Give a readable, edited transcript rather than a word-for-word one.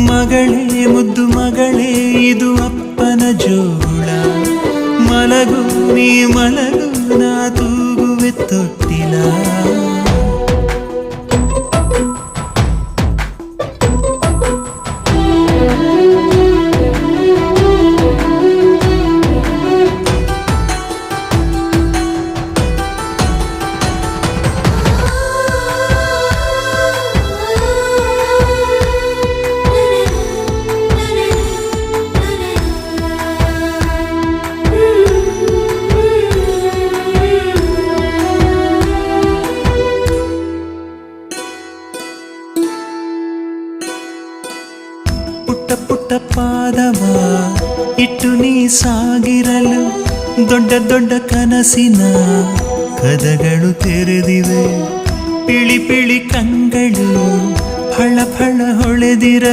ಮಗಳೇ ಮುದ್ದು ಮಗಳೇ ಇದು ಅಪ್ಪನ ಜೋಳ, ಮಲಗು ನೀ ಮಲಗು ನಾ ತೂಗುವೆ ತೊಟ್ಟಿಲ. ಪುಟ್ಟ ಪುಟ್ಟ ಪಾದವ ಇಟ್ಟು ನೀ ಸಾಗಿರಲು ದೊಡ್ಡ ದೊಡ್ಡ ಕನಸಿನ ಕದಗಳು ತೆರೆದಿವೆ. ಪಿಳಿ ಪಿಳಿ ಕಂಗಳು ಫಳ ಫಳ ಹೊಳೆದಿರಲು